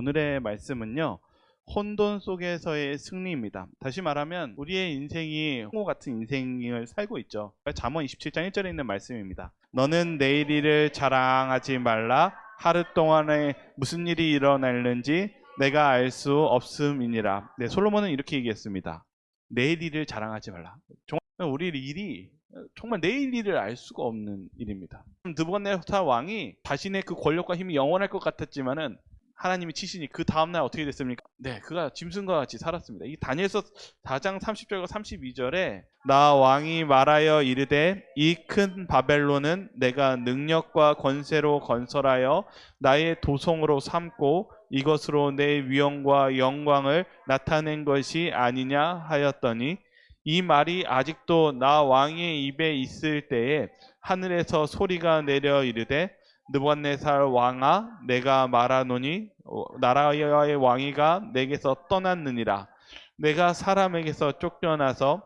오늘의 말씀은요, 혼돈 속에서의 승리입니다. 다시 말하면 우리의 인생이 홍호 같은 인생을 살고 있죠. 잠언 27장 1절에 있는 말씀입니다. 너는 내일 일을 자랑하지 말라. 하루 동안에 무슨 일이 일어날는지 내가 알 수 없음이니라. 네, 솔로몬은 이렇게 얘기했습니다. 내일 일을 자랑하지 말라. 정말 우리 일이 정말 내일 일을 알 수가 없는 일입니다. 느부갓네살 왕이 자신의 그 권력과 힘이 영원할 것 같았지만은 하나님이 치시니 그 다음날 어떻게 됐습니까? 네, 그가 짐승과 같이 살았습니다. 이 다니엘서 4장 30절과 32절에 나 왕이 말하여 이르되 이 큰 바벨론은 내가 능력과 권세로 건설하여 나의 도성으로 삼고 이것으로 내 위엄과 영광을 나타낸 것이 아니냐 하였더니 이 말이 아직도 나 왕의 입에 있을 때에 하늘에서 소리가 내려 이르되 느부갓네살 왕아 내가 말하노니 나라의 왕위가 내게서 떠났느니라. 내가 사람에게서 쫓겨나서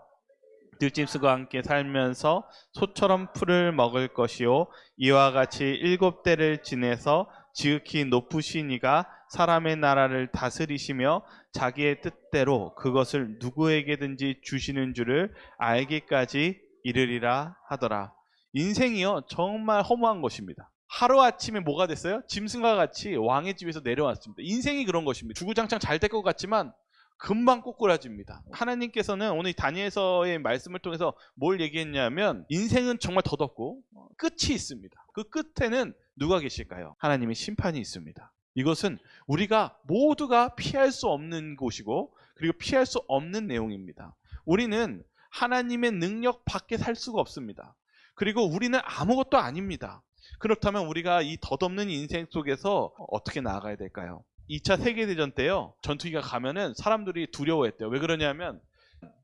들짐승과 함께 살면서 소처럼 풀을 먹을 것이요 이와 같이 7대를 지내서 지극히 높으신 이가 사람의 나라를 다스리시며 자기의 뜻대로 그것을 누구에게든지 주시는 줄을 알기까지 이르리라 하더라. 인생이요 정말 허무한 것입니다. 하루아침에 뭐가 됐어요? 짐승과 같이 왕의 집에서 내려왔습니다. 인생이 그런 것입니다. 주구장창 잘 될 것 같지만 금방 꼬꾸라집니다. 하나님께서는 오늘 다니엘서의 말씀을 통해서 뭘 얘기했냐면 인생은 정말 덧없고 끝이 있습니다. 그 끝에는 누가 계실까요? 하나님의 심판이 있습니다. 이것은 우리가 모두가 피할 수 없는 곳이고 그리고 피할 수 없는 내용입니다. 우리는 하나님의 능력 밖에 살 수가 없습니다. 그리고 우리는 아무것도 아닙니다. 그렇다면 우리가 이 덧없는 인생 속에서 어떻게 나아가야 될까요? 2차 세계대전 때요, 전투기가 가면은 사람들이 두려워했대요. 왜 그러냐면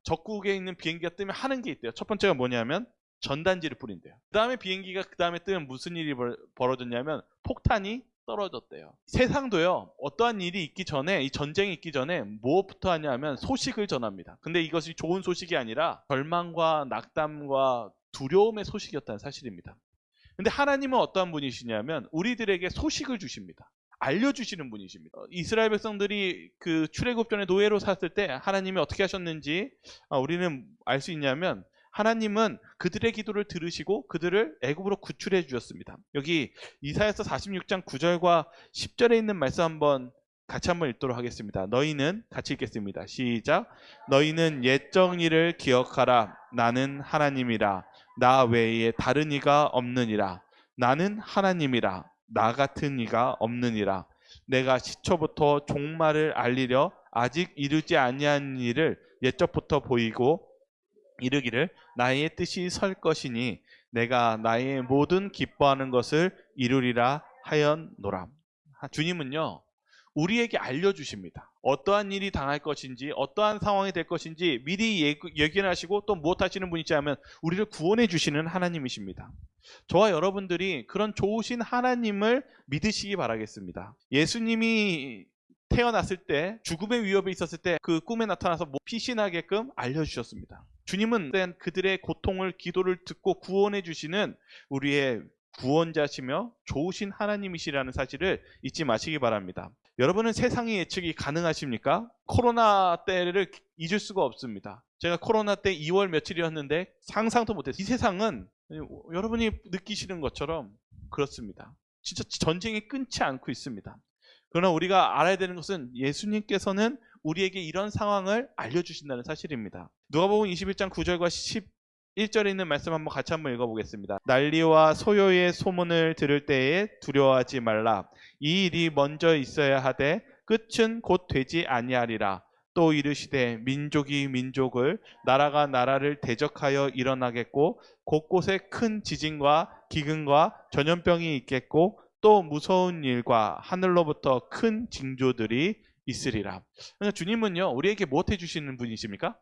적국에 있는 비행기가 뜨면 하는 게 있대요. 첫 번째가 뭐냐면 전단지를 뿌린대요. 그 다음에 비행기가 그 다음에 뜨면 무슨 일이 벌어졌냐면 폭탄이 떨어졌대요. 세상도요, 어떠한 일이 있기 전에, 이 전쟁이 있기 전에 무엇부터 하냐면 소식을 전합니다. 근데 이것이 좋은 소식이 아니라 절망과 낙담과 두려움의 소식이었다는 사실입니다. 근데 하나님은 어떠한 분이시냐면 우리들에게 소식을 주십니다. 알려주시는 분이십니다. 이스라엘 백성들이 그 출애굽 전에 노예로 샀을 때 하나님이 어떻게 하셨는지 우리는 알 수 있냐면 하나님은 그들의 기도를 들으시고 그들을 애굽으로 구출해 주셨습니다. 여기 이사야서 46장 9절과 10절에 있는 말씀 같이 한번 읽도록 하겠습니다. 너희는 같이 읽겠습니다. 시작. 너희는 옛적 일을 기억하라. 나는 하나님이라. 나 외에 다른 이가 없느니라. 나는 하나님이라. 나 같은 이가 없느니라. 내가 시초부터 종말을 알리려 아직 이루지 아니한 일을 옛적부터 보이고 이르기를 나의 뜻이 설 것이니 내가 나의 모든 기뻐하는 것을 이루리라 하였노라. 주님은요 우리에게 알려주십니다. 어떠한 일이 당할 것인지 어떠한 상황이 될 것인지 미리 예견하시고 또 무엇하시는 분이지 하면 우리를 구원해 주시는 하나님이십니다. 저와 여러분들이 그런 좋으신 하나님을 믿으시기 바라겠습니다. 예수님이 태어났을 때 죽음의 위협에 있었을 때 그 꿈에 나타나서 피신하게끔 알려주셨습니다. 주님은 그들의 고통을 기도를 듣고 구원해 주시는 우리의 구원자시며 좋으신 하나님이시라는 사실을 잊지 마시기 바랍니다. 여러분은 세상의 예측이 가능하십니까? 코로나 때를 잊을 수가 없습니다. 제가 코로나 때 2월 며칠이었는데 상상도 못했어요. 이 세상은 여러분이 느끼시는 것처럼 그렇습니다. 진짜 전쟁이 끊지 않고 있습니다. 그러나 우리가 알아야 되는 것은 예수님께서는 우리에게 이런 상황을 알려주신다는 사실입니다. 누가복음 21장 9절과 11절에 있는 말씀 같이 한번 읽어보겠습니다. 난리와 소요의 소문을 들을 때에 두려워하지 말라. 이 일이 먼저 있어야 하되 끝은 곧 되지 아니하리라. 또 이르시되 민족이 민족을 나라가 나라를 대적하여 일어나겠고 곳곳에 큰 지진과 기근과 전염병이 있겠고 또 무서운 일과 하늘로부터 큰 징조들이 있으리라. 그러니까 주님은요 우리에게 무엇 해주시는 분이십니까?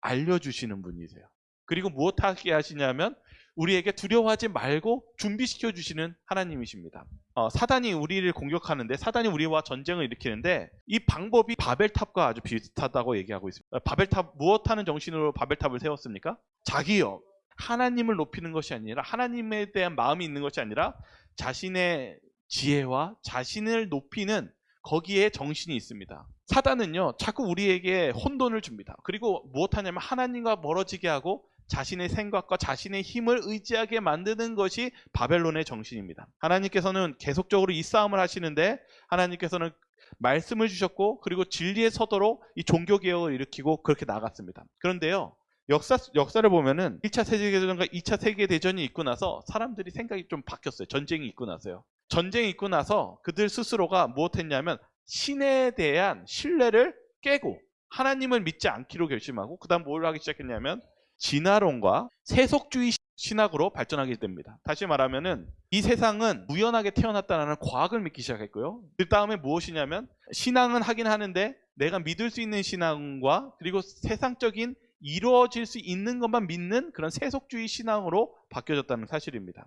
알려주시는 분이세요. 그리고 무엇하게 하시냐면 우리에게 두려워하지 말고 준비시켜 주시는 하나님이십니다. 사단이 우리를 공격하는데, 사단이 우리와 전쟁을 일으키는데 이 방법이 바벨탑과 아주 비슷하다고 얘기하고 있습니다. 바벨탑, 무엇하는 정신으로 바벨탑을 세웠습니까? 자기요, 하나님을 높이는 것이 아니라, 하나님에 대한 마음이 있는 것이 아니라 자신의 지혜와 자신을 높이는 거기에 정신이 있습니다. 사단은요, 자꾸 우리에게 혼돈을 줍니다. 그리고 무엇하냐면 하나님과 멀어지게 하고 자신의 생각과 자신의 힘을 의지하게 만드는 것이 바벨론의 정신입니다. 하나님께서는 계속적으로 이 싸움을 하시는데, 하나님께서는 말씀을 주셨고, 그리고 진리에 서도록 이 종교개혁을 일으키고 그렇게 나갔습니다. 그런데요, 역사를 보면은 1차 세계대전과 2차 세계대전이 있고 나서 사람들이 생각이 좀 바뀌었어요. 전쟁이 있고 나서요. 전쟁이 있고 나서 그들 스스로가 무엇했냐면 신에 대한 신뢰를 깨고 하나님을 믿지 않기로 결심하고, 그 다음 뭘 하기 시작했냐면 진화론과 세속주의 신학으로 발전하게 됩니다. 다시 말하면은 이 세상은 우연하게 태어났다는 과학을 믿기 시작했고요. 그 다음에 무엇이냐면 신앙은 하긴 하는데 내가 믿을 수 있는 신앙과 그리고 세상적인 이루어질 수 있는 것만 믿는 그런 세속주의 신앙으로 바뀌어졌다는 사실입니다.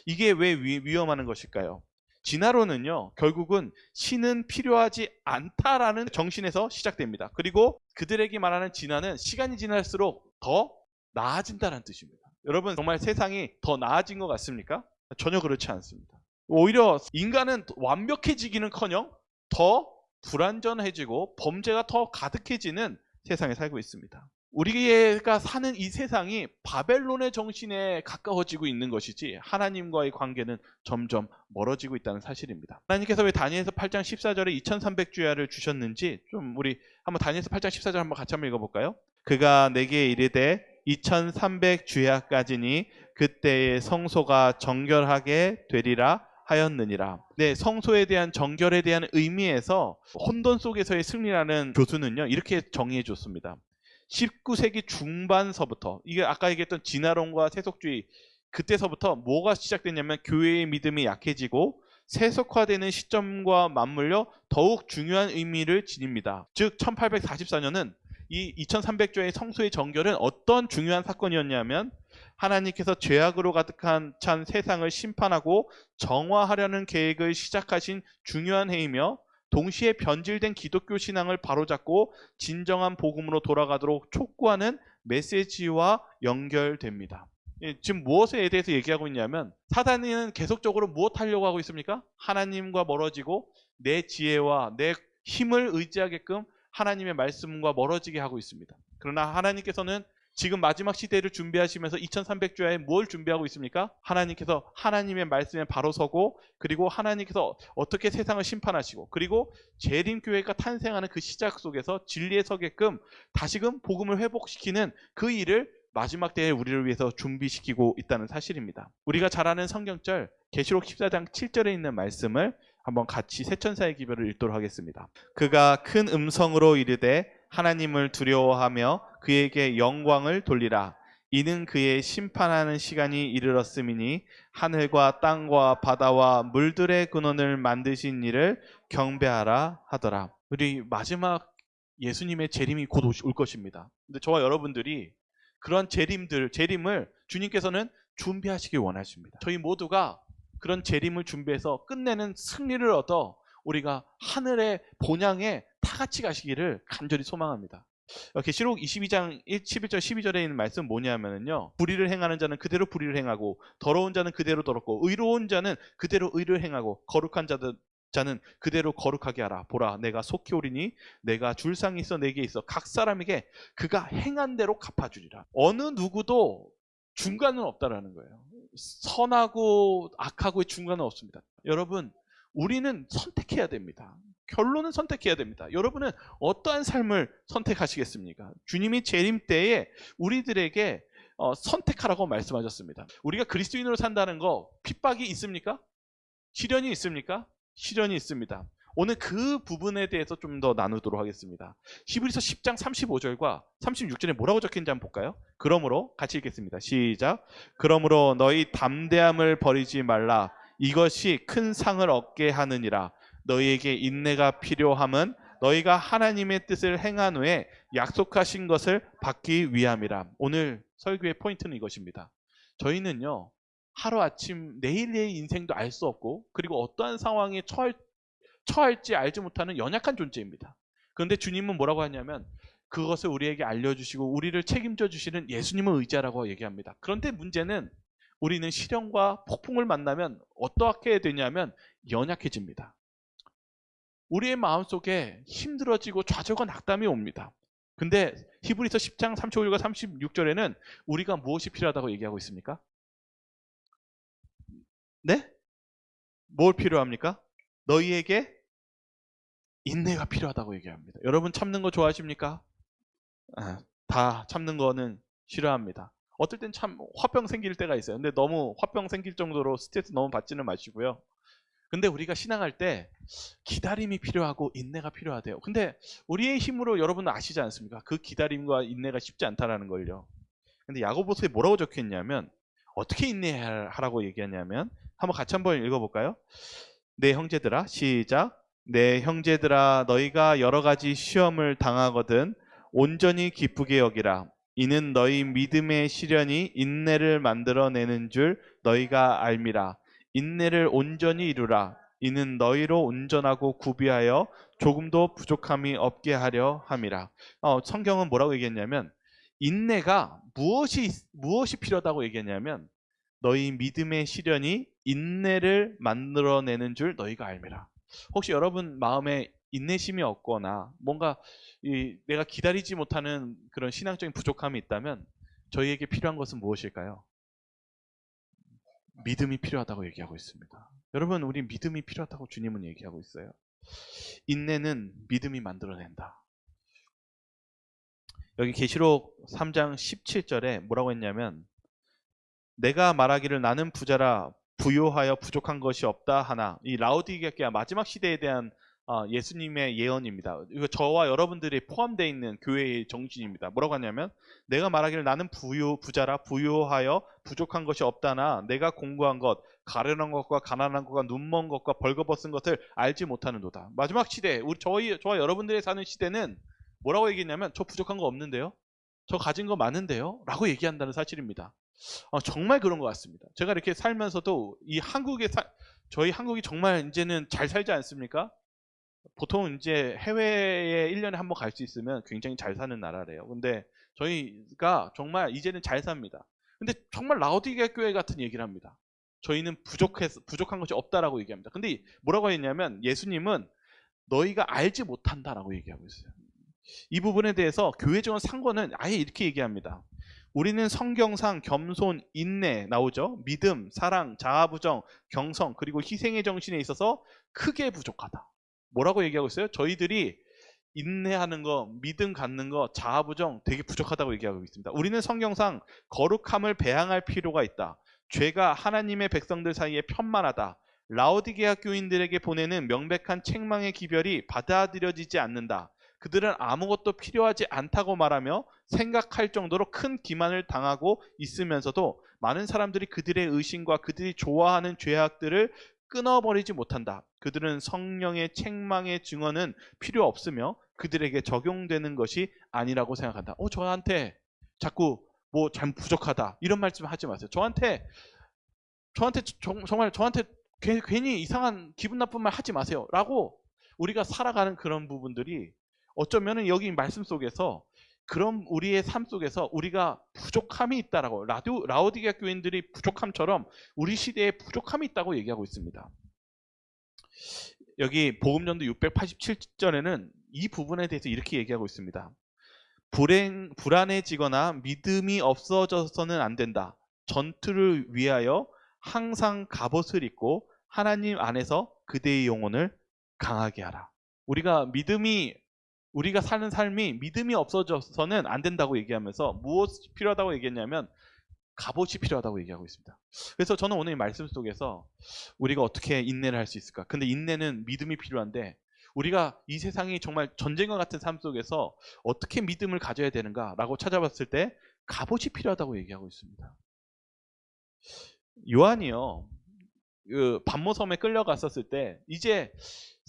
이게 왜 위험한 것일까요? 진화론은요, 결국은 신은 필요하지 않다라는 정신에서 시작됩니다. 그리고 그들에게 말하는 진화는 시간이 지날수록 더 나아진다는 뜻입니다. 여러분, 정말 세상이 더 나아진 것 같습니까? 전혀 그렇지 않습니다. 오히려 인간은 완벽해지기는커녕 더 불완전해지고 범죄가 더 가득해지는 세상에 살고 있습니다. 우리가 사는 이 세상이 바벨론의 정신에 가까워지고 있는 것이지 하나님과의 관계는 점점 멀어지고 있다는 사실입니다. 하나님께서 왜 다니엘서 8장 14절에 2300주야를 주셨는지 좀 우리 한번 다니엘서 8장 14절 한번 같이 한번 읽어볼까요? 그가 내게 이르되 2300주야까지니 그때의 성소가 정결하게 되리라 하였느니라. 네, 성소에 대한 정결에 대한 의미에서 혼돈 속에서의 승리라는 교수는요, 이렇게 정의해 줬습니다. 19세기 중반서부터, 이게 아까 얘기했던 진화론과 세속주의, 그때서부터 뭐가 시작됐냐면 교회의 믿음이 약해지고 세속화되는 시점과 맞물려 더욱 중요한 의미를 지닙니다. 즉 1844년은 이 2300조의 성소의 정결은 어떤 중요한 사건이었냐면 하나님께서 죄악으로 가득한 찬 세상을 심판하고 정화하려는 계획을 시작하신 중요한 해이며, 동시에 변질된 기독교 신앙을 바로잡고 진정한 복음으로 돌아가도록 촉구하는 메시지와 연결됩니다. 지금 무엇에 대해서 얘기하고 있냐면 사단은 계속적으로 무엇 하려고 하고 있습니까? 하나님과 멀어지고 내 지혜와 내 힘을 의지하게끔 하나님의 말씀과 멀어지게 하고 있습니다. 그러나 하나님께서는 지금 마지막 시대를 준비하시면서 2300주야에 뭘 준비하고 있습니까? 하나님께서 하나님의 말씀에 바로 서고, 그리고 하나님께서 어떻게 세상을 심판하시고, 그리고 재림교회가 탄생하는 그 시작 속에서 진리에 서게끔 다시금 복음을 회복시키는 그 일을 마지막 때에 우리를 위해서 준비시키고 있다는 사실입니다. 우리가 잘 아는 성경절 계시록 14장 7절에 있는 말씀을 한번 같이 세천사의 기별을 읽도록 하겠습니다. 그가 큰 음성으로 이르되 하나님을 두려워하며 그에게 영광을 돌리라. 이는 그의 심판하는 시간이 이르렀음이니 하늘과 땅과 바다와 물들의 근원을 만드신 이를 경배하라 하더라. 우리 마지막 예수님의 재림이 곧 올 것입니다. 근데 저와 여러분들이 그런 재림을 주님께서는 준비하시길 원하십니다. 저희 모두가 그런 재림을 준비해서 끝내는 승리를 얻어 우리가 하늘의 본향에 다 같이 가시기를 간절히 소망합니다. 계시록 22장 11절 12절에 있는 말씀은 뭐냐면요, 불의를 행하는 자는 그대로 불의를 행하고 더러운 자는 그대로 더럽고 의로운 자는 그대로 의를 행하고 거룩한 자는 그대로 거룩하게 하라. 보라, 내가 속히 오리니 내가 줄상이 있어 내게 있어 각 사람에게 그가 행한 대로 갚아주리라. 어느 누구도 중간은 없다라는 거예요. 선하고 악하고의 중간은 없습니다. 여러분, 우리는 선택해야 됩니다. 결론은 선택해야 됩니다. 여러분은 어떠한 삶을 선택하시겠습니까? 주님이 재림 때에 우리들에게 선택하라고 말씀하셨습니다. 우리가 그리스도인으로 산다는 거 핍박이 있습니까? 시련이 있습니까? 시련이 있습니다. 오늘 그 부분에 대해서 좀 더 나누도록 하겠습니다. 히브리서 10장 35절과 36절에 뭐라고 적혀있는지 한번 볼까요? 그러므로 같이 읽겠습니다. 시작. 그러므로 너희 담대함을 버리지 말라. 이것이 큰 상을 얻게 하느니라. 너희에게 인내가 필요함은 너희가 하나님의 뜻을 행한 후에 약속하신 것을 받기 위함이라. 오늘 설교의 포인트는 이것입니다. 저희는요, 하루아침 내일의 인생도 알 수 없고, 그리고 어떠한 상황에 처할지 알지 못하는 연약한 존재입니다. 그런데 주님은 뭐라고 하냐면 그것을 우리에게 알려주시고 우리를 책임져 주시는 예수님을 의지하라고 얘기합니다. 그런데 문제는 우리는 시련과 폭풍을 만나면 어떻게 되냐면 연약해집니다. 우리의 마음속에 힘들어지고 좌절과 낙담이 옵니다. 근데 히브리서 10장 35절과 36절에는 우리가 무엇이 필요하다고 얘기하고 있습니까? 네? 뭘 필요합니까? 너희에게 인내가 필요하다고 얘기합니다. 여러분 참는 거 좋아하십니까? 다 참는 거는 싫어합니다. 어떨 땐 참 화병 생길 때가 있어요. 근데 너무 화병 생길 정도로 스트레스 너무 받지는 마시고요. 근데 우리가 신앙할 때 기다림이 필요하고 인내가 필요하대요. 근데 우리의 힘으로 여러분은 아시지 않습니까? 그 기다림과 인내가 쉽지 않다라는 걸요. 근데 야고보서에 뭐라고 적혀 있냐면 어떻게 인내하라고 얘기하냐면 한번 읽어볼까요? 내 형제들아, 시작. 내 형제들아, 너희가 여러 가지 시험을 당하거든 온전히 기쁘게 여기라. 이는 너희 믿음의 시련이 인내를 만들어내는 줄 너희가 알미라. 인내를 온전히 이루라. 이는 너희로 온전하고 구비하여 조금도 부족함이 없게 하려 함이라. 성경은 뭐라고 얘기했냐면 인내가 무엇이 필요하다고 얘기했냐면 너희 믿음의 시련이 인내를 만들어내는 줄 너희가 알미라. 혹시 여러분 마음에 인내심이 없거나 뭔가 내가 기다리지 못하는 그런 신앙적인 부족함이 있다면 저희에게 필요한 것은 무엇일까요? 믿음이 필요하다고 얘기하고 있습니다. 여러분, 우리 믿음이 필요하다고 주님은 얘기하고 있어요. 인내는 믿음이 만들어낸다. 여기 계시록 3장 17절에 뭐라고 했냐면 내가 말하기를 나는 부자라 부요하여 부족한 것이 없다 하나. 이 라오디게아 마지막 시대에 대한 예수님의 예언입니다. 이거 저와 여러분들이 포함되어 있는 교회의 정신입니다. 뭐라고 하냐면 내가 말하기를 나는 부자라 부요하여 부족한 것이 없다나 내가 공고한 것 가련한 것과 가난한 것과 눈먼 것과 벌거벗은 것을 알지 못하는도다. 마지막 시대 저와 여러분들이 사는 시대는 뭐라고 얘기했냐면 저 부족한 거 없는데요, 저 가진 거 많은데요 라고 얘기한다는 사실입니다. 정말 그런 것 같습니다. 제가 이렇게 살면서도 이 저희 한국이 정말 이제는 잘 살지 않습니까? 보통 이제 해외에 1년에 한 번 갈 수 있으면 굉장히 잘 사는 나라래요. 근데 저희가 정말 이제는 잘 삽니다. 근데 정말 라오디게아 교회 같은 얘기를 합니다. 저희는 부족한 것이 없다라고 얘기합니다. 근데 뭐라고 했냐면 예수님은 너희가 알지 못한다라고 얘기하고 있어요. 이 부분에 대해서 교회적인 상관은 아예 이렇게 얘기합니다. 우리는 성경상 겸손, 인내 나오죠. 믿음, 사랑, 자아부정, 경성 그리고 희생의 정신에 있어서 크게 부족하다. 뭐라고 얘기하고 있어요? 저희들이 인내하는 거, 믿음 갖는 거, 자아부정 되게 부족하다고 얘기하고 있습니다. 우리는 성경상 거룩함을 배양할 필요가 있다. 죄가 하나님의 백성들 사이에 편만하다. 라오디게아 교인들에게 보내는 명백한 책망의 기별이 받아들여지지 않는다. 그들은 아무것도 필요하지 않다고 말하며 생각할 정도로 큰 기만을 당하고 있으면서도 많은 사람들이 그들의 의심과 그들이 좋아하는 죄악들을 끊어버리지 못한다. 그들은 성령의 책망의 증언은 필요 없으며 그들에게 적용되는 것이 아니라고 생각한다. 저한테 자꾸 뭐 잘 부족하다 이런 말씀 하지 마세요. 저한테 정말 저한테 괜히 이상한 기분 나쁜 말 하지 마세요 라고 우리가 살아가는 그런 부분들이 어쩌면 여기 말씀 속에서 그런 우리의 삶 속에서 우리가 부족함이 있다라고 라오디게아 교인들이 부족함처럼 우리 시대에 부족함이 있다고 얘기하고 있습니다. 여기 복음전도 687절에는 이 부분에 대해서 이렇게 얘기하고 있습니다. 불안해지거나 믿음이 없어져서는 안 된다. 전투를 위하여 항상 갑옷을 입고 하나님 안에서 그대의 영혼을 강하게 하라. 우리가 사는 삶이 믿음이 없어져서는 안 된다고 얘기하면서 무엇이 필요하다고 얘기했냐면 갑옷이 필요하다고 얘기하고 있습니다. 그래서 저는 오늘 이 말씀 속에서 우리가 어떻게 인내를 할 수 있을까? 근데 인내는 믿음이 필요한데 우리가 이 세상이 정말 전쟁과 같은 삶 속에서 어떻게 믿음을 가져야 되는가라고 찾아봤을 때 갑옷이 필요하다고 얘기하고 있습니다. 요한이요, 그 반모섬에 끌려갔었을 때 이제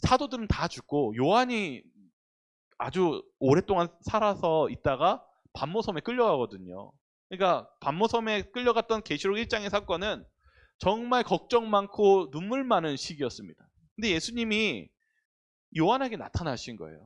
사도들은 다 죽고 요한이 아주 오랫동안 살아서 있다가 반모섬에 끌려가거든요. 그러니까 반모섬에 끌려갔던 계시록 1장의 사건은 정말 걱정 많고 눈물 많은 시기였습니다. 근데 예수님이 요한에게 나타나신 거예요.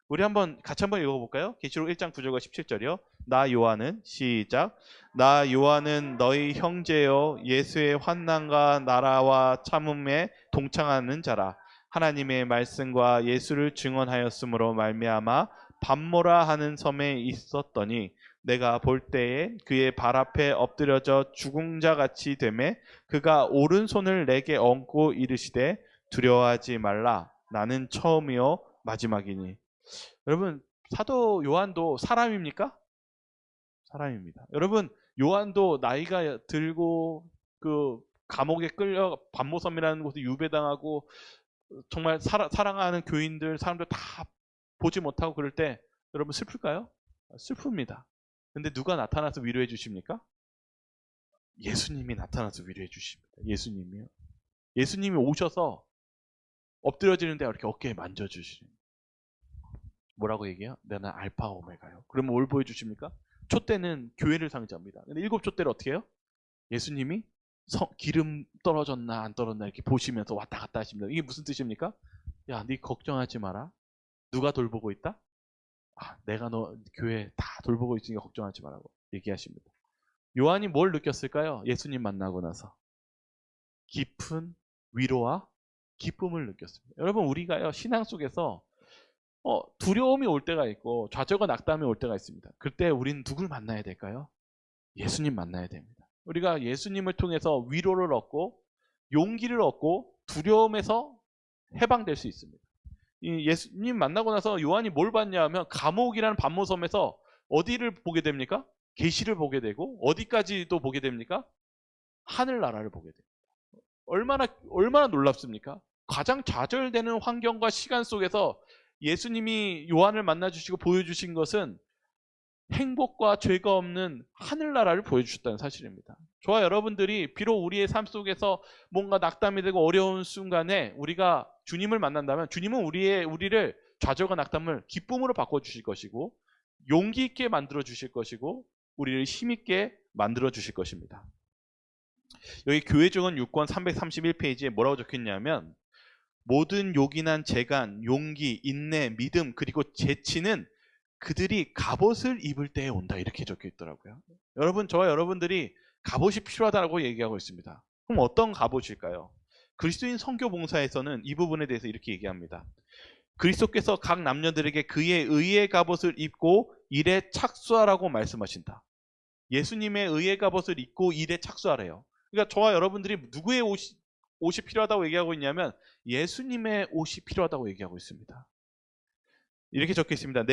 우리 같이 한번 읽어볼까요? 계시록 1장 9절과 17절이요. 나 요한은 시작. 나 요한은 너희 형제여 예수의 환난과 나라와 참음에 동창하는 자라. 하나님의 말씀과 예수를 증언하였으므로 말미암아 밤모라 하는 섬에 있었더니 내가 볼 때에 그의 발 앞에 엎드려져 죽은 자 같이 되매 그가 오른손을 내게 얹고 이르시되 두려워하지 말라 나는 처음이요 마지막이니. 여러분, 사도 요한도 사람입니까? 사람입니다. 여러분, 요한도 나이가 들고 그 감옥에 끌려 반모섬이라는 곳에 유배당하고 정말 사랑하는 교인들, 사람들 다 보지 못하고 그럴 때 여러분 슬플까요? 슬픕니다. 근데 누가 나타나서 위로해 주십니까? 예수님이 나타나서 위로해 주십니다. 예수님이요. 예수님이 오셔서 엎드려지는데 이렇게 어깨에 만져주시는. 뭐라고 얘기해요? 나는 알파 오메가요. 그러면 뭘 보여주십니까? 촛대는 교회를 상징합니다. 근데 7촛대를 어떻게 해요? 예수님이 기름 떨어졌나 안 떨어졌나 이렇게 보시면서 왔다 갔다 하십니다. 이게 무슨 뜻입니까? 야, 네 걱정하지 마라. 누가 돌보고 있다? 내가 너 교회 다 돌보고 있으니까 걱정하지 말라고 얘기하십니다. 요한이 뭘 느꼈을까요? 예수님 만나고 나서 깊은 위로와 기쁨을 느꼈습니다. 여러분, 우리가요 신앙 속에서 두려움이 올 때가 있고 좌절과 낙담이 올 때가 있습니다. 그때 우리는 누굴 만나야 될까요? 예수님 만나야 됩니다. 우리가 예수님을 통해서 위로를 얻고 용기를 얻고 두려움에서 해방될 수 있습니다. 이 예수님 만나고 나서 요한이 뭘 봤냐 하면 감옥이라는 반모섬에서 어디를 보게 됩니까? 계시를 보게 되고 어디까지도 보게 됩니까? 하늘나라를 보게 됩니다. 얼마나 놀랍습니까? 가장 좌절되는 환경과 시간 속에서 예수님이 요한을 만나주시고 보여주신 것은 행복과 죄가 없는 하늘나라를 보여주셨다는 사실입니다. 저와 여러분들이 비록 우리의 삶 속에서 뭔가 낙담이 되고 어려운 순간에 우리가 주님을 만난다면 주님은 우리를 좌절과 낙담을 기쁨으로 바꿔주실 것이고 용기 있게 만들어 주실 것이고 우리를 힘있게 만들어 주실 것입니다. 여기 교회증언 6권 331페이지에 뭐라고 적혀있냐면 모든 요긴한 재간, 용기, 인내, 믿음 그리고 재치는 그들이 갑옷을 입을 때에 온다 이렇게 적혀 있더라고요. 여러분, 저와 여러분들이 갑옷이 필요하다고 얘기하고 있습니다. 그럼 어떤 갑옷일까요? 그리스도인 선교 봉사에서는 이 부분에 대해서 이렇게 얘기합니다. 그리스도께서 각 남녀들에게 그의 의의 갑옷을 입고 일에 착수하라고 말씀하신다. 예수님의 의의 갑옷을 입고 일에 착수하래요. 그러니까 저와 여러분들이 누구의 옷이 필요하다고 얘기하고 있냐면 예수님의 옷이 필요하다고 얘기하고 있습니다. 이렇게 적혀 있습니다.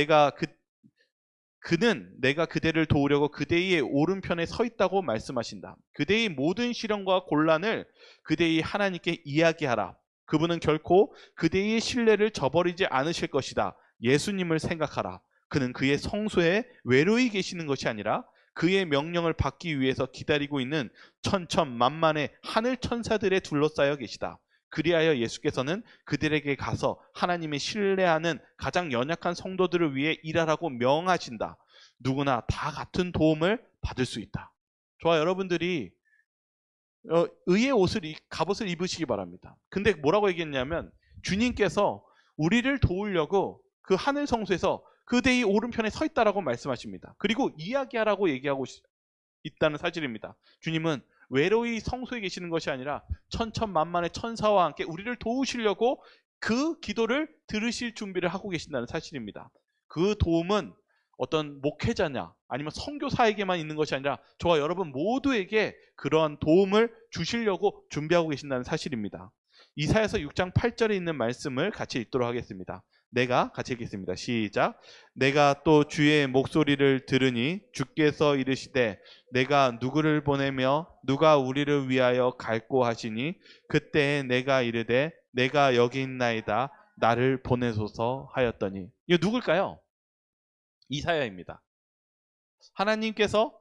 그는 내가 그대를 도우려고 그대의 오른편에 서 있다고 말씀하신다. 그대의 모든 시련과 곤란을 그대의 하나님께 이야기하라. 그분은 결코 그대의 신뢰를 저버리지 않으실 것이다. 예수님을 생각하라. 그는 그의 성소에 외로이 계시는 것이 아니라 그의 명령을 받기 위해서 기다리고 있는 천천만만의 하늘 천사들에 둘러싸여 계시다. 그리하여 예수께서는 그들에게 가서 하나님의 신뢰하는 가장 연약한 성도들을 위해 일하라고 명하신다. 누구나 다 같은 도움을 받을 수 있다. 저와 여러분들이 의의 갑옷을 입으시기 바랍니다. 근데 뭐라고 얘기했냐면 주님께서 우리를 도우려고 그 하늘 성소에서 그대의 오른편에 서 있다라고 말씀하십니다. 그리고 이야기하라고 얘기하고 있다는 사실입니다. 주님은 외로이 성소에 계시는 것이 아니라 천천만만의 천사와 함께 우리를 도우시려고 그 기도를 들으실 준비를 하고 계신다는 사실입니다. 그 도움은 어떤 목회자냐 아니면 선교사에게만 있는 것이 아니라 저와 여러분 모두에게 그러한 도움을 주시려고 준비하고 계신다는 사실입니다. 이사야서 6장 8절에 있는 말씀을 같이 읽도록 하겠습니다. 내가 같이 읽겠습니다. 시작. 내가 또 주의 목소리를 들으니 주께서 이르시되 내가 누구를 보내며 누가 우리를 위하여 갈꼬 하시니 그때 내가 이르되 내가 여기 있나이다 나를 보내소서 하였더니. 이거 누굴까요? 이사야입니다. 하나님께서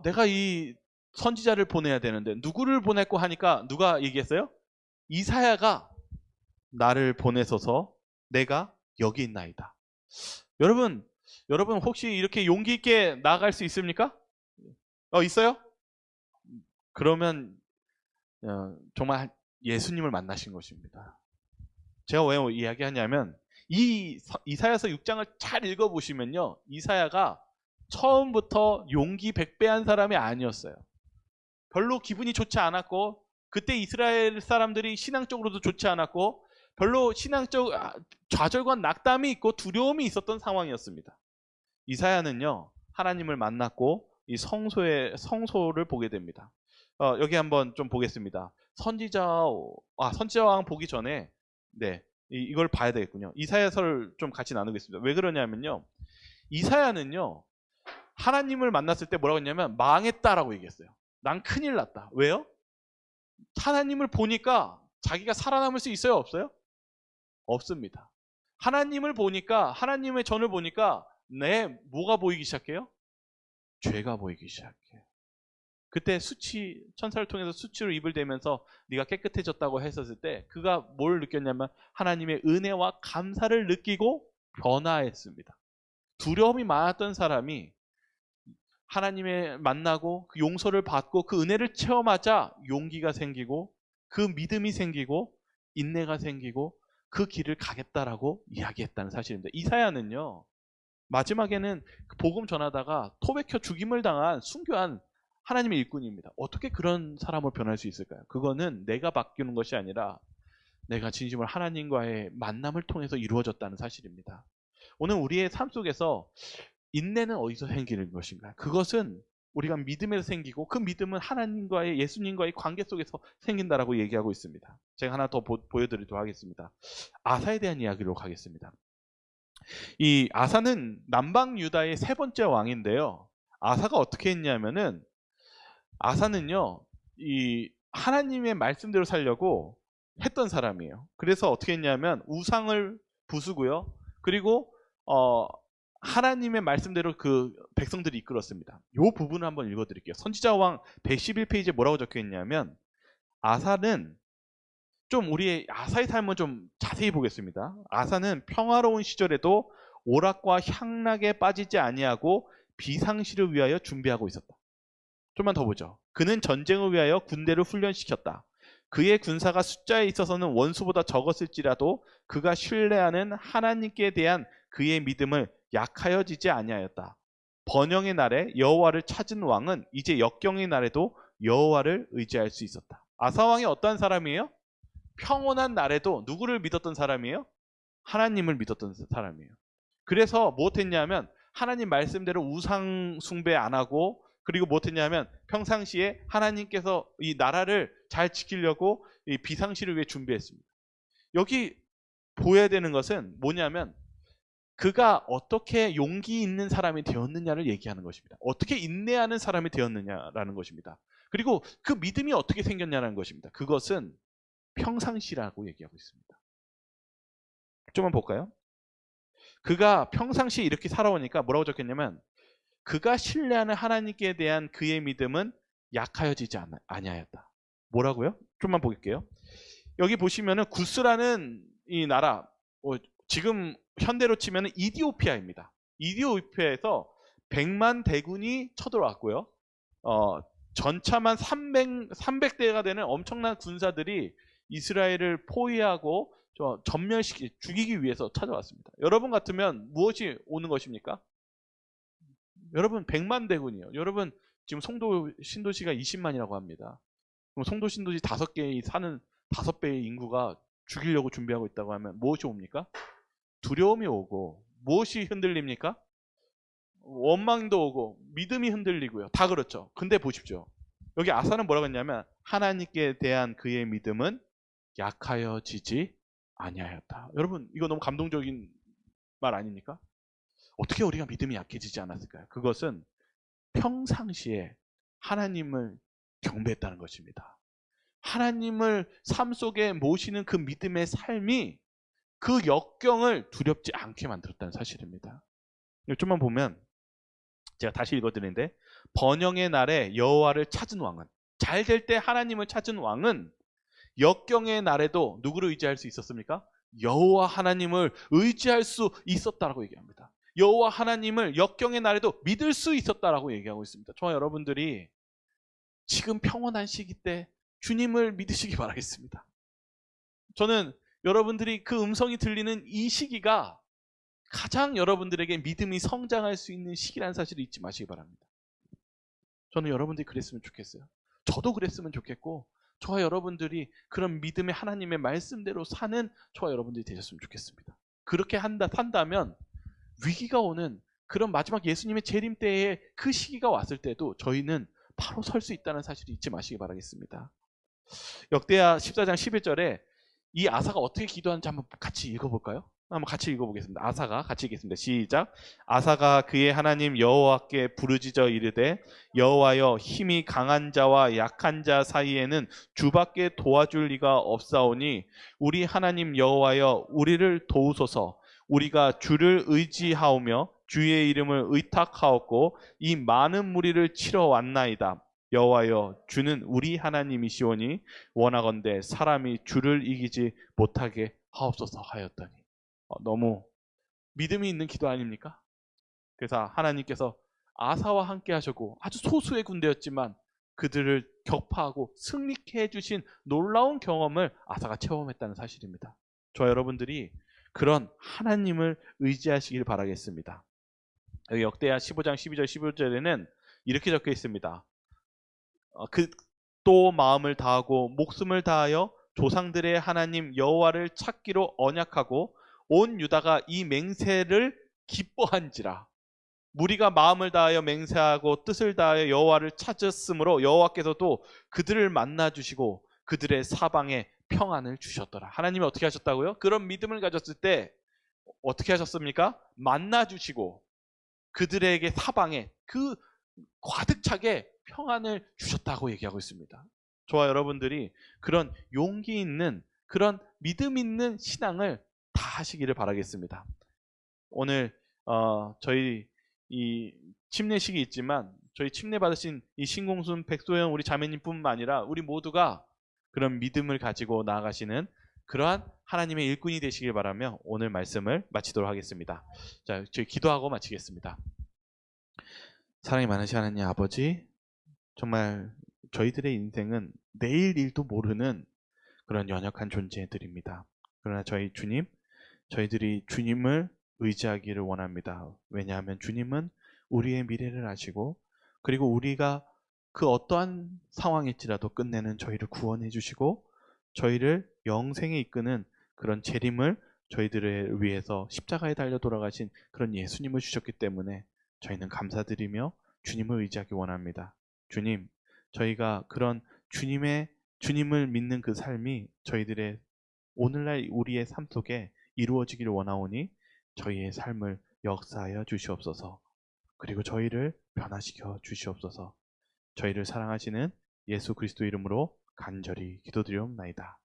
내가 이 선지자를 보내야 되는데 누구를 보냈고 하니까 누가 얘기했어요? 이사야가 나를 보내소서 내가 여기 있나이다. 여러분 혹시 이렇게 용기 있게 나아갈 수 있습니까? 있어요? 그러면 정말 예수님을 만나신 것입니다. 제가 왜 이야기하냐면 이사야서 6장을 잘 읽어보시면요, 이사야가 처음부터 용기 백배한 사람이 아니었어요. 별로 기분이 좋지 않았고 그때 이스라엘 사람들이 신앙적으로도 좋지 않았고 별로 신앙적 좌절과 낙담이 있고 두려움이 있었던 상황이었습니다. 이사야는요, 하나님을 만났고 이 성소를 보게 됩니다. 여기 한번 좀 보겠습니다. 선지자왕 보기 전에 이걸 봐야 되겠군요. 이사야서를 좀 같이 나누겠습니다. 왜 그러냐면요, 이사야는요, 하나님을 만났을 때 뭐라고 했냐면 망했다라고 얘기했어요. 난 큰일 났다. 왜요? 하나님을 보니까 자기가 살아남을 수 있어요? 없어요? 없습니다. 하나님을 보니까, 하나님의 전을 보니까 뭐가 보이기 시작해요? 죄가 보이기 시작해요. 그때 천사를 통해서 수치로 입을 대면서 네가 깨끗해졌다고 했었을 때 그가 뭘 느꼈냐면 하나님의 은혜와 감사를 느끼고 변화했습니다. 두려움이 많았던 사람이 하나님을 만나고 그 용서를 받고 그 은혜를 체험하자 용기가 생기고 그 믿음이 생기고 인내가 생기고 그 길을 가겠다라고 이야기했다는 사실입니다. 이사야는요, 마지막에는 복음 전하다가 토백혀 죽임을 당한 순교한 하나님의 일꾼입니다. 어떻게 그런 사람을 변할 수 있을까요? 그거는 내가 바뀌는 것이 아니라 내가 진심으로 하나님과의 만남을 통해서 이루어졌다는 사실입니다. 오늘 우리의 삶 속에서 인내는 어디서 생기는 것인가? 그것은 우리가 믿음에서 생기고 그 믿음은 하나님과의 예수님과의 관계 속에서 생긴다라고 얘기하고 있습니다. 제가 하나 더 보여드리도록 하겠습니다. 아사에 대한 이야기로 가겠습니다. 이 아사는 남방 유다의 세 번째 왕인데요. 아사가 어떻게 했냐면은 아사는요, 이 하나님의 말씀대로 살려고 했던 사람이에요. 그래서 어떻게 했냐면 우상을 부수고요. 그리고 하나님의 말씀대로 그 백성들이 이끌었습니다. 이 부분을 한번 읽어드릴게요. 선지자왕 111페이지에 뭐라고 적혀 있냐면 아사는 우리의 아사의 삶을 좀 자세히 보겠습니다. 아사는 평화로운 시절에도 오락과 향락에 빠지지 아니하고 비상시를 위하여 준비하고 있었다. 좀만 더 보죠. 그는 전쟁을 위하여 군대를 훈련시켰다. 그의 군사가 숫자에 있어서는 원수보다 적었을지라도 그가 신뢰하는 하나님께 대한 그의 믿음을 약하여지지 아니하였다. 번영의 날에 여호와를 찾은 왕은 이제 역경의 날에도 여호와를 의지할 수 있었다. 아사왕이 어떠한 사람이에요? 평온한 날에도 누구를 믿었던 사람이에요? 하나님을 믿었던 사람이에요. 그래서 무엇했냐면 하나님 말씀대로 우상 숭배 안 하고, 그리고 무엇했냐면 평상시에 하나님께서 이 나라를 잘 지키려고 이 비상시를 위해 준비했습니다. 여기 보여야 되는 것은 뭐냐면 그가 어떻게 용기 있는 사람이 되었느냐를 얘기하는 것입니다. 어떻게 인내하는 사람이 되었느냐라는 것입니다. 그리고 그 믿음이 어떻게 생겼냐는 것입니다. 그것은 평상시라고 얘기하고 있습니다. 좀만 볼까요? 그가 평상시에 이렇게 살아오니까 뭐라고 적혔냐면 그가 신뢰하는 하나님께 대한 그의 믿음은 약하여지지 아니하였다. 뭐라고요? 좀만 볼게요. 여기 보시면은 구스라는 이 나라, 지금 현대로 치면 이디오피아입니다. 이디오피아에서 100만 대군이 쳐들어왔고요. 전차만 300대가 되는 엄청난 군사들이 이스라엘을 포위하고 죽이기 위해서 찾아왔습니다. 여러분 같으면 무엇이 오는 것입니까? 여러분 100만 대군이요. 여러분 지금 송도 신도시가 20만이라고 합니다. 그럼 송도 신도시 5개에 사는 5배의 인구가 죽이려고 준비하고 있다고 하면 무엇이 옵니까? 두려움이 오고, 무엇이 흔들립니까? 원망도 오고 믿음이 흔들리고요. 다 그렇죠. 근데 보십시오. 여기 아사는 뭐라고 했냐면 하나님께 대한 그의 믿음은 약하여지지 아니하였다. 여러분 이거 너무 감동적인 말 아닙니까? 어떻게 우리가 믿음이 약해지지 않았을까요? 그것은 평상시에 하나님을 경배했다는 것입니다. 하나님을 삶 속에 모시는 그 믿음의 삶이 그 역경을 두렵지 않게 만들었다는 사실입니다. 좀만 보면 제가 다시 읽어드리는데 번영의 날에 여호와를 찾은 왕은, 잘 될 때 하나님을 찾은 왕은 역경의 날에도 누구를 의지할 수 있었습니까? 여호와 하나님을 의지할 수 있었다라고 얘기합니다. 여호와 하나님을 역경의 날에도 믿을 수 있었다라고 얘기하고 있습니다. 저와 여러분들이 지금 평온한 시기 때 주님을 믿으시기 바라겠습니다. 저는 여러분들이 그 음성이 들리는 이 시기가 가장 여러분들에게 믿음이 성장할 수 있는 시기라는 사실을 잊지 마시기 바랍니다. 저는 여러분들이 그랬으면 좋겠어요. 저도 그랬으면 좋겠고 저와 여러분들이 그런 믿음의 하나님의 말씀대로 사는 저와 여러분들이 되셨으면 좋겠습니다. 그렇게 산다면 위기가 오는 그런 마지막 예수님의 재림 때에 그 시기가 왔을 때도 저희는 바로 설 수 있다는 사실을 잊지 마시기 바라겠습니다. 역대하 14장 11절에 이 아사가 어떻게 기도하는지 한번 같이 읽어볼까요? 한번 같이 읽어보겠습니다. 아사가 같이 읽겠습니다. 시작. 아사가 그의 하나님 여호와께 부르짖어 이르되 여호와여, 힘이 강한 자와 약한 자 사이에는 주밖에 도와줄 리가 없사오니 우리 하나님 여호와여, 우리를 도우소서. 우리가 주를 의지하오며 주의 이름을 의탁하옵고 이 많은 무리를 치러 왔나이다. 여호와여, 주는 우리 하나님이시오니 원하건대 사람이 주를 이기지 못하게 하옵소서 하였더니. 너무 믿음이 있는 기도 아닙니까? 그래서 하나님께서 아사와 함께 하셨고 아주 소수의 군대였지만 그들을 격파하고 승리케 해주신 놀라운 경험을 아사가 체험했다는 사실입니다. 저 여러분들이 그런 하나님을 의지하시길 바라겠습니다. 여기 역대하 15장 12절 15절에는 이렇게 적혀 있습니다. 또 마음을 다하고 목숨을 다하여 조상들의 하나님 여호와를 찾기로 언약하고 온 유다가 이 맹세를 기뻐한지라. 무리가 마음을 다하여 맹세하고 뜻을 다하여 여호와를 찾았으므로 여호와께서도 그들을 만나 주시고 그들의 사방에 평안을 주셨더라. 하나님이 어떻게 하셨다고요? 그런 믿음을 가졌을 때 어떻게 하셨습니까? 만나 주시고 그들에게 사방에 그 가득 차게 평안을 주셨다고 얘기하고 있습니다. 저와 여러분들이 그런 용기 있는 그런 믿음 있는 신앙을 다 하시기를 바라겠습니다. 오늘 저희 이 침례식이 있지만 저희 침례 받으신 이 신공순 백소영 우리 자매님뿐만 아니라 우리 모두가 그런 믿음을 가지고 나아가시는 그러한 하나님의 일꾼이 되시길 바라며 오늘 말씀을 마치도록 하겠습니다. 자, 저희 기도하고 마치겠습니다. 사랑이 많으신 하나님 아버지, 정말 저희들의 인생은 내일 일도 모르는 그런 연약한 존재들입니다. 그러나 저희 주님, 저희들이 주님을 의지하기를 원합니다. 왜냐하면 주님은 우리의 미래를 아시고 그리고 우리가 그 어떠한 상황일지라도 끝내는 저희를 구원해 주시고 저희를 영생에 이끄는 그런 재림을 저희들을 위해서 십자가에 달려 돌아가신 그런 예수님을 주셨기 때문에 저희는 감사드리며 주님을 의지하기 원합니다. 주님, 저희가 그런 주님을 믿는 그 삶이 저희들의 오늘날 우리의 삶 속에 이루어지기를 원하오니 저희의 삶을 역사하여 주시옵소서. 그리고 저희를 변화시켜 주시옵소서. 저희를 사랑하시는 예수 그리스도 이름으로 간절히 기도드리옵나이다.